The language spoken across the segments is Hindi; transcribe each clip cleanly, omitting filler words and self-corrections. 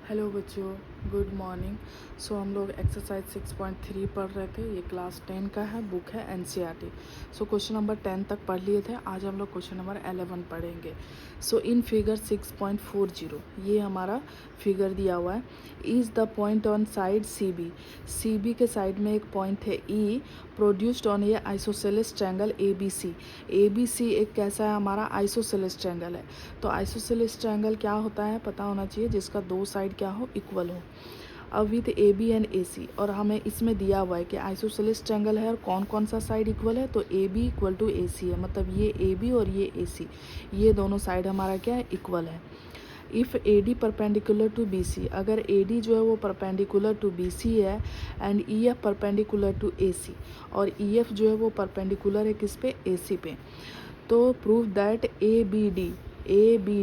हेलो बच्चों, गुड मॉर्निंग। सो हम लोग एक्सरसाइज 6.3 पढ़ रहे थे। ये क्लास 10 का है, बुक है एनसीईआरटी। सो क्वेश्चन नंबर 10 तक पढ़ लिए थे। आज हम लोग क्वेश्चन नंबर 11 पढ़ेंगे। सो इन फिगर 6.40 ये हमारा फिगर दिया हुआ है। Is the point on side C B के साइड में एक पॉइंट है ई प्रोड्यूस्ड ऑन ये isosceles triangle A B C एक कैसा है हमारा आइसोसेलेस ट्रायंगल है। तो आइसोसेलेस ट्रायंगल क्या होता है पता होना चाहिए, जिसका दो साइड क्या हो, इक्वल हो। अब with A B and A C, और हमें इसमें दिया हुआ है कि आइसोसेलेस ट्रायंगल है और कौन कौन सा साइड इक्वल है। तो A B equal to A सी है, मतलब ये ए बी और ये ए सी, ये दोनों साइड हमारा क्या है, इक्वल है। If A D perpendicular to B C, अगर ए डी जो है वो परपेंडिकुलर टू बी सी है and E F perpendicular to A C, और ई एफ जो है वो परपेंडिकुलर है किस पे, ए सी पे, तो prove that A B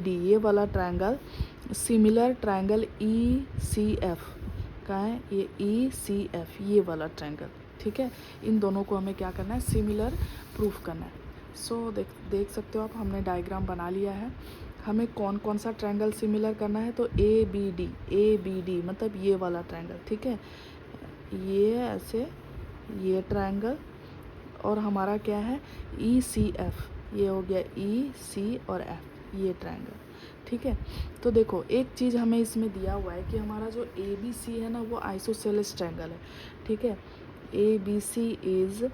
D ये वाला triangle similar triangle E C F का है, ये ई सी एफ ये वाला ट्रायंगल, ठीक है। इन दोनों को हमें क्या करना है, सिमिलर प्रूफ करना है। सो देख सकते हो आप, हमने डायग्राम बना लिया है। हमें कौन कौन सा ट्रायंगल सिमिलर करना है, तो ए बी डी मतलब ये वाला ट्रायंगल, ठीक है। ये ऐसे ये ट्रायंगल, और हमारा क्या है, ई सी एफ, ये हो गया ई सी और एफ ये ट्रायंगल, ठीक है। तो देखो एक चीज़ हमें इसमें दिया हुआ है कि हमारा जो ए बी सी है ना वो आइसोसेलेस ट्रायंगल है, ठीक है। A B C is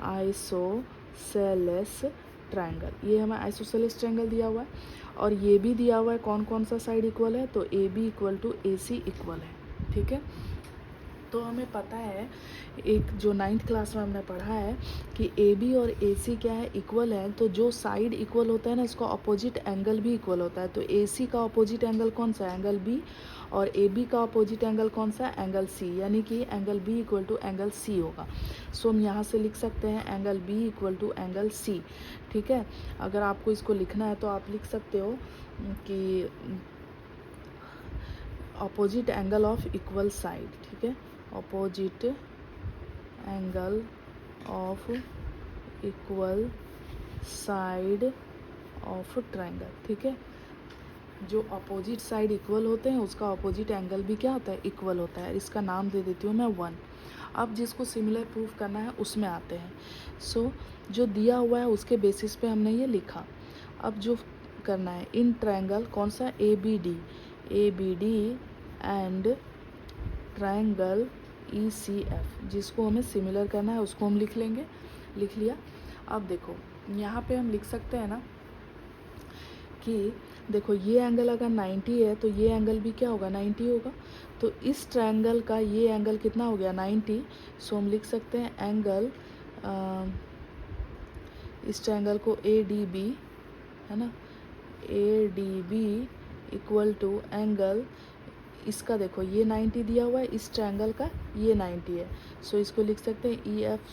isosceles triangle, ये हमें आइसोसेलेस ट्रायंगल दिया हुआ है। और ये भी दिया हुआ है कौन कौन सा साइड इक्वल है, तो A B equal to A C equal है, ठीक है। तो हमें पता है, एक जो 9th क्लास में हमने पढ़ा है कि ए बी और ए सी क्या है, इक्वल है। तो जो साइड इक्वल होता है ना, इसका अपोजिट एंगल भी इक्वल होता है। तो ए सी का अपोजिट एंगल कौन सा है, एंगल बी, और ए बी का अपोजिट एंगल कौन सा है, एंगल सी, यानी कि angle B equal to angle C होगा। सो हम यहाँ से लिख सकते हैं angle B equal to angle C, ठीक है। अगर आपको इसको लिखना है तो आप लिख सकते हो कि opposite angle of equal side, ठीक है। Opposite angle of equal side of triangle, ठीक है। जो अपोजिट साइड इक्वल होते हैं उसका अपोजिट एंगल भी क्या होता है, इक्वल होता है। इसका नाम दे देती हूँ मैं 1। अब जिसको सिमिलर प्रूफ करना है उसमें आते हैं। सो जो दिया हुआ है उसके बेसिस पे हमने ये लिखा। अब जो करना है, इन ट्रायंगल कौन सा, A B D and triangle E C F, जिसको हमें सिमिलर करना है उसको हम लिख लेंगे। लिख लिया। अब देखो यहाँ पे हम लिख सकते हैं ना कि देखो ये एंगल अगर 90 है तो ये एंगल भी क्या होगा, 90 होगा। तो इस ट्रायंगल का ये एंगल कितना हो गया, 90। सो हम लिख सकते हैं एंगल, इस ट्रायंगल को ए डी बी है ना, A D B equal to angle, इसका देखो ये 90 दिया हुआ है, इस ट्रायंगल का ये 90 है। सो इसको लिख सकते हैं ई एफ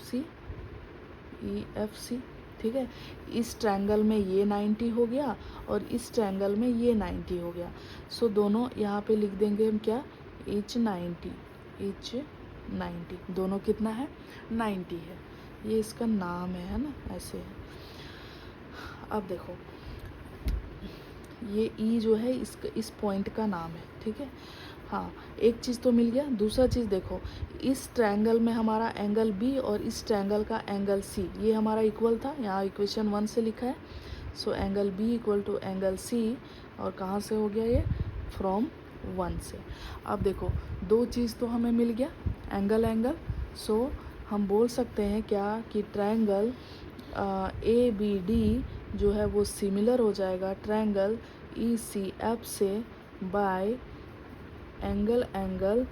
सी, ठीक है। इस ट्रायंगल में ये 90 हो गया और इस ट्रायंगल में ये 90 हो गया। सो दोनों यहाँ पे लिख देंगे हम क्या, इच 90, दोनों कितना है, 90 है। ये इसका नाम है ना, ऐसे है। अब देखो ये ई जो है इस पॉइंट का नाम है, ठीक है। हाँ, एक चीज़ तो मिल गया। दूसरा चीज़ देखो, इस ट्रायंगल में हमारा एंगल बी और इस ट्रायंगल का एंगल सी ये हमारा इक्वल था, यहाँ इक्वेशन 1 से लिखा है। So angle B equal to angle C, और कहाँ से हो गया ये, फ्रॉम 1 से। अब देखो दो चीज़ तो हमें मिल गया, एंगल। सो हम बोल सकते हैं क्या कि ट्रायंगल ए बी डी जो है वो सिमिलर हो जाएगा ट्रायंगल ई सी एफ से बाय एंगल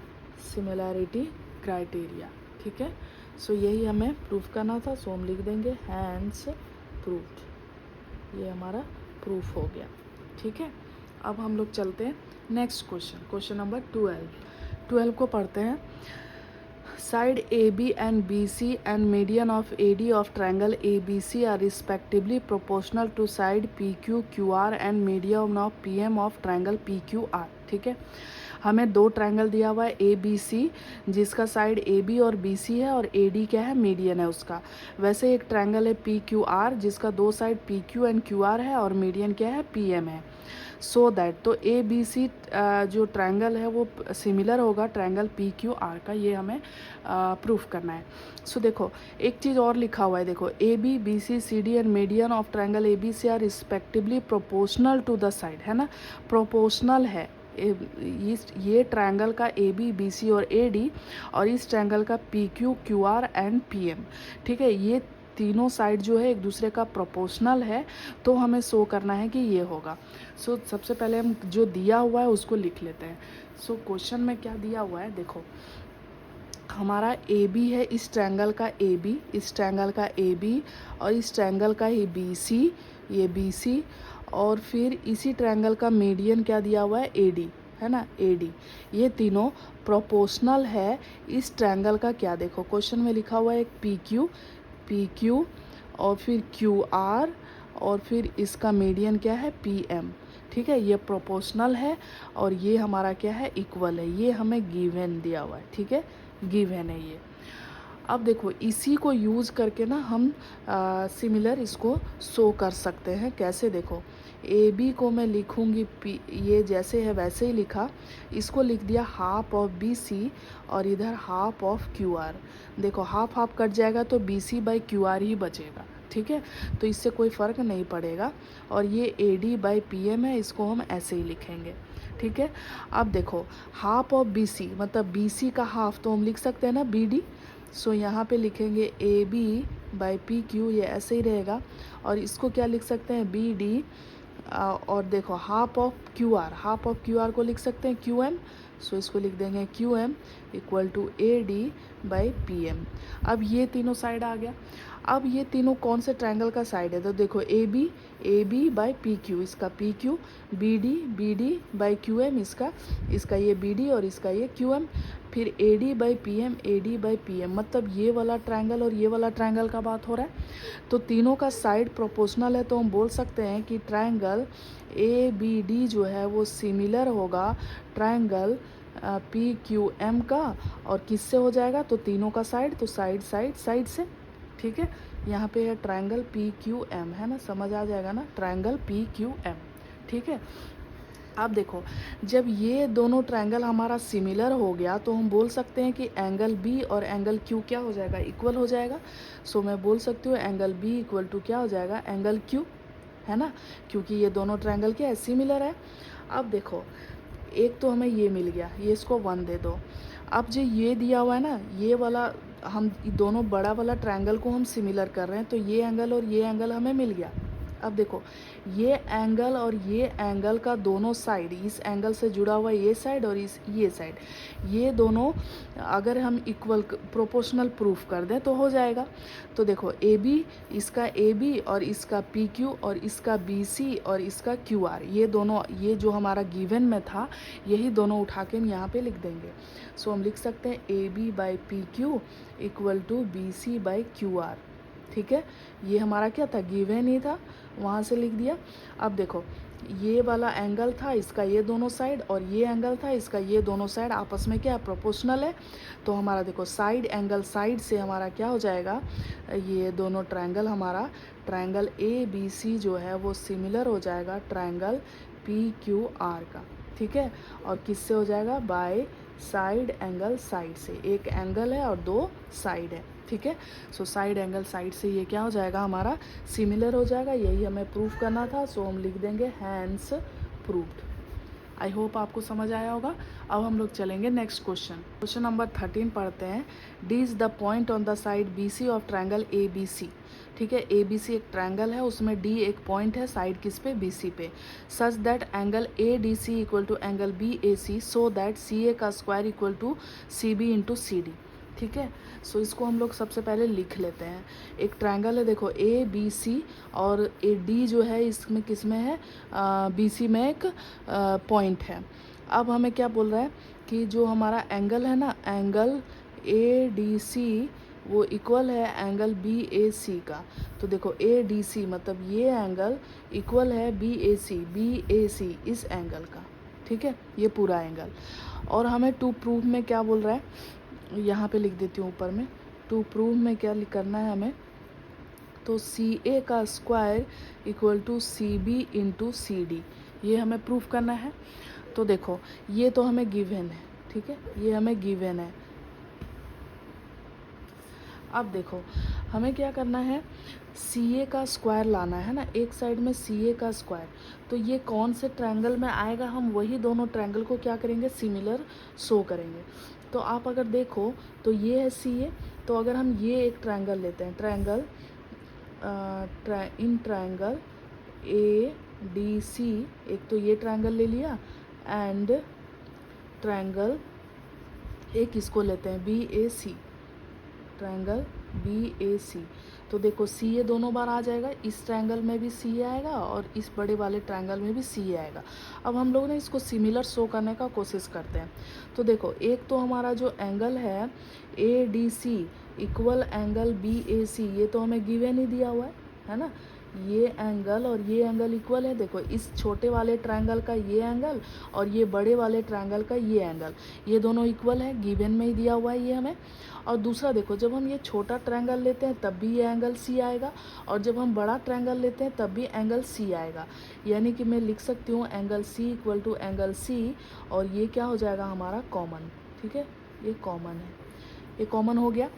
सिमिलैरिटी क्राइटेरिया, ठीक है। सो यही हमें प्रूफ करना था। सो हम लिख देंगे हैंस प्रूफ्ड, ये हमारा प्रूफ हो गया, ठीक है। अब हम लोग चलते हैं नेक्स्ट क्वेश्चन नंबर 12 को पढ़ते हैं। Side A B and B C and median of A D of triangle A B C are respectively proportional to side P Q Q R and medium of P M of triangle P Q R, ठीक है। हमें दो ट्रायंगल दिया हुआ है ए बी सी, जिसका साइड ए बी और बी सी है और ए डी क्या है, मीडियन है उसका। वैसे एक ट्रायंगल है पी क्यू आर, जिसका दो side P Q and Q R है और मीडियन क्या है, पी एम है। सो दैट, तो ए बी सी जो ट्रायंगल है वो सिमिलर होगा ट्रायंगल पी क्यू आर का, ये हमें प्रूफ करना है। सो देखो एक चीज़ और लिखा हुआ है, देखो A B B C C D and median of triangle A B C are respectively proportional to the side, है ना, प्रोपोर्शनल है ये ट्रायंगल का ए बी बी सी और ए डी, और इस ट्रायंगल का P Q Q R and P M, ठीक है, ये तीनों साइड जो है एक दूसरे का प्रोपोर्शनल है, तो हमें शो करना है कि ये होगा। सो सबसे पहले हम जो दिया हुआ है उसको लिख लेते हैं। सो क्वेश्चन में क्या दिया हुआ है, देखो हमारा ए बी है, इस ट्रायंगल का ए बी, इस ट्रायंगल का ए बी, और इस ट्रायंगल का ही बी सी, ये बी सी, और फिर इसी ट्रायंगल का मीडियन क्या दिया हुआ है, ए डी, है ना, ए डी। ये तीनों प्रोपोर्शनल है इस ट्रायंगल का, क्या देखो क्वेश्चन में लिखा हुआ है एक पी क्यू और फिर क्यू आर, और फिर इसका मीडियन क्या है, पी एम, ठीक है, ये प्रोपोर्शनल है और ये हमारा क्या है, इक्वल है, ये हमें गिवन दिया हुआ है, ठीक है, गिवन है ये। अब देखो इसी को यूज़ करके ना हम सिमिलर इसको शो कर सकते हैं, कैसे देखो ए बी को मैं लिखूँगी पी, ये जैसे है वैसे ही लिखा, इसको लिख दिया हाफ ऑफ बी सी और इधर हाफ ऑफ क्यू आर। देखो हाफ हाफ कट जाएगा तो B C by Q R ही बचेगा, ठीक है, तो इससे कोई फ़र्क नहीं पड़ेगा। और ये A D by P M है, इसको हम ऐसे ही लिखेंगे, ठीक है। अब देखो हाफ ऑफ बी सी, मतलब बी सी का हाफ तो हम लिख सकते हैं ना बी डी, सो यहाँ पे लिखेंगे A B by P Q, ये ऐसे ही रहेगा। और इसको क्या लिख सकते हैं, बी डी, और देखो half of Q are, half of Q are को लिख सकते हैं क्यू एम, सो इसको लिख देंगे Q M equal to A D by P M. अब ये तीनों साइड आ गया। अब ये तीनों कौन से ट्रायंगल का साइड है, तो देखो A B by P Q, इसका P Q, B D by Q M, इसका ये बी डी और इसका ये क्यू एम, फिर A D by P M, A D by P M, मतलब ये वाला ट्रायंगल और ये वाला ट्रायंगल का बात हो रहा है। तो तीनों का साइड प्रोपोर्शनल है, तो हम बोल सकते हैं कि ट्रायंगल ए बी डी जो है वो सिमिलर होगा ट्रायंगल पी क्यू एम का, और किससे हो जाएगा, तो तीनों का साइड, तो साइड से, ठीक है। यहाँ पे है ट्रायंगल पी क्यू एम, है ना, समझ आ जाएगा ना, ट्रायंगल पी क्यू एम, ठीक है। अब देखो जब ये दोनों ट्रायंगल हमारा सिमिलर हो गया तो हम बोल सकते हैं कि एंगल बी और एंगल क्यू क्या हो जाएगा, इक्वल हो जाएगा। सो मैं बोल सकती हूँ एंगल बी इक्वल टू क्या हो जाएगा, एंगल क्यू, है ना, क्योंकि ये दोनों ट्रायंगल क्या है, सिमिलर है। अब देखो एक तो हमें ये मिल गया, ये इसको 1 दे दो। अब जो ये दिया हुआ है ना, ये वाला हम दोनों बड़ा वाला ट्रायंगल को हम सिमिलर कर रहे हैं, तो ये एंगल और ये एंगल हमें मिल गया। अब देखो ये एंगल और ये एंगल का दोनों साइड, इस एंगल से जुड़ा हुआ ये साइड और ये साइड, ये दोनों अगर हम इक्वल प्रोपोर्शनल प्रूफ कर दें तो हो जाएगा। तो देखो ए बी, इसका ए बी और इसका पी क्यू और इसका बी सी और इसका क्यू आर, ये दोनों, ये जो हमारा गिवन में था यही दोनों उठा के हम यहाँ पे लिख देंगे। सो हम लिख सकते हैं A B by P Q equal to B C by Q R, ठीक है। ये हमारा क्या था, गिवन ही था, वहाँ से लिख दिया। अब देखो ये वाला एंगल था, इसका ये दोनों साइड, और ये एंगल था, इसका ये दोनों साइड आपस में क्या प्रोपोर्शनल है, तो हमारा देखो साइड एंगल साइड से हमारा क्या हो जाएगा, ये दोनों ट्रायंगल हमारा ट्रायंगल ए बी सी जो है वो सिमिलर हो जाएगा ट्रायंगल पी क्यू आर का, ठीक है। और किससे हो जाएगा, बाय साइड एंगल साइड से, एक एंगल है और दो साइड है, ठीक है। सो साइड एंगल साइड से ये क्या हो जाएगा, हमारा सिमिलर हो जाएगा, यही हमें प्रूफ करना था। सो हम लिख देंगे हैंस प्रूव्ड। आई होप आपको समझ आया होगा। अब हम लोग चलेंगे नेक्स्ट क्वेश्चन नंबर 13 पढ़ते हैं। D is the point on the side B C of triangle A B C, ठीक है। ए बी सी एक ट्रायंगल है, उसमें डी एक पॉइंट है, साइड किस पे, बी सी पे। Such that angle A D C equal to angle B A C, so that C A का square equal to C B into C D, ठीक है। सो इसको हम लोग सबसे पहले लिख लेते हैं। एक ट्रायंगल है, देखो ए बी सी, और ए डी जो है इसमें किस में है, बी सी में एक पॉइंट है। अब हमें क्या बोल रहा है कि जो हमारा एंगल है ना, एंगल ए डी सी वो इक्वल है एंगल बी ए सी का। तो देखो ए डी सी मतलब ये एंगल इक्वल है बी ए सी इस एंगल का, ठीक है, ये पूरा एंगल। और हमें टू प्रूव में क्या बोल रहा है, यहाँ पे लिख देती हूँ ऊपर में। टू प्रूव में क्या करना है हमें, तो सी ए का square equal to C B into C D, ये हमें प्रूफ करना है। तो देखो ये तो हमें गिवन है, ठीक है, ये हमें गिवन है। अब देखो हमें क्या करना है, सी ए का स्क्वायर लाना है ना, एक साइड में सी ए का स्क्वायर, तो ये कौन से ट्रायंगल में आएगा, हम वही दोनों ट्रायंगल को क्या करेंगे, सिमिलर शो करेंगे। तो आप अगर देखो तो ये है सी ए, तो अगर हम ये एक ट्रायंगल लेते हैं, इन ट्रायंगल ए डी सी, एक तो ये ट्रायंगल ले लिया, एंड ट्रायंगल एक इसको लेते हैं B A C, triangle B A सी। तो देखो सी ए दोनों बार आ जाएगा, इस ट्रायंगल में भी सी आएगा और इस बड़े वाले ट्रायंगल में भी सी आएगा। अब हम लोग ने इसको सिमिलर शो करने का कोशिश करते हैं। तो देखो एक तो हमारा जो एंगल है A D C equal angle B A C, ये तो हमें गिवन ही दिया हुआ है ना, ये एंगल और ये एंगल इक्वल है। देखो इस छोटे वाले ट्रायंगल का ये एंगल और ये बड़े वाले ट्रायंगल का ये एंगल, ये दोनों इक्वल है, गिवन में ही दिया हुआ है ये हमें। और दूसरा देखो जब हम ये छोटा ट्रायंगल लेते हैं तब भी ये एंगल सी आएगा, और जब हम बड़ा ट्रायंगल लेते हैं तब भी एंगल सी आएगा। यानी कि मैं लिख सकती हूँ angle C equal to angle C, और ये क्या हो जाएगा हमारा कॉमन, ठीक है, ये कॉमन है, ये कॉमन हो गया।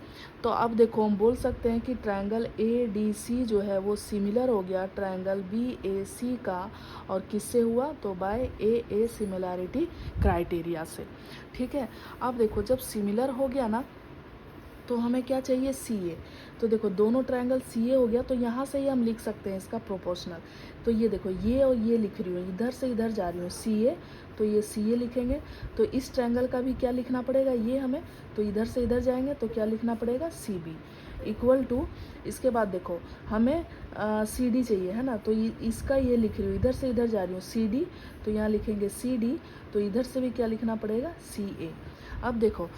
तो अब देखो हम बोल सकते हैं कि ट्रायंगल ए डी सी जो है वो सिमिलर हो गया ट्रायंगल बी ए सी का, और किससे हुआ, तो बाय ए सिमिलैरिटी क्राइटेरिया से, ठीक है। अब देखो जब सिमिलर हो गया ना तो हमें क्या चाहिए, सी ए। तो देखो दोनों ट्रायंगल सी ए हो गया, तो यहाँ से ही हम लिख सकते हैं इसका प्रोपोर्शनल। तो ये देखो ये और ये लिख रही हूँ, इधर से इधर जा रही हूँ सी ए, तो ये सी ए लिखेंगे। तो इस ट्रायंगल का भी क्या लिखना पड़ेगा, ये हमें, तो इधर से इधर जाएंगे तो क्या लिखना पड़ेगा, सी बी इक्वल टू, इसके बाद देखो हमें सी डी चाहिए है ना, तो इसका ये लिख रही हूँ, इधर से इधर जा रही हूँ सी डी, तो यहाँ लिखेंगे सी डी, तो इधर से भी क्या लिखना पड़ेगा, सी ए। अब देखो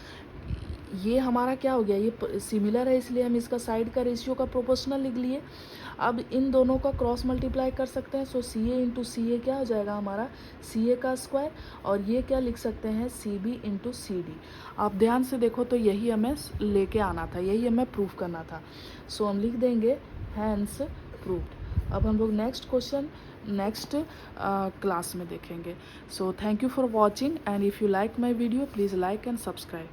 ये हमारा क्या हो गया, ये सिमिलर है इसलिए हम इसका साइड का रेशियो का प्रोपोर्शनल लिख लिए। अब इन दोनों का क्रॉस मल्टीप्लाई कर सकते हैं, सो सी ए इंटू सी ए क्या हो जाएगा हमारा, सी ए का स्क्वायर, और ये क्या लिख सकते हैं, C B into C D. आप ध्यान से देखो तो यही हमें लेके आना था, यही हमें प्रूफ करना था, सो हम लिख देंगे हैंस प्रूव्ड। अब हम लोग नेक्स्ट क्वेश्चन नेक्स्ट क्लास में देखेंगे। So thank you for watching, and if you like my video please like and subscribe.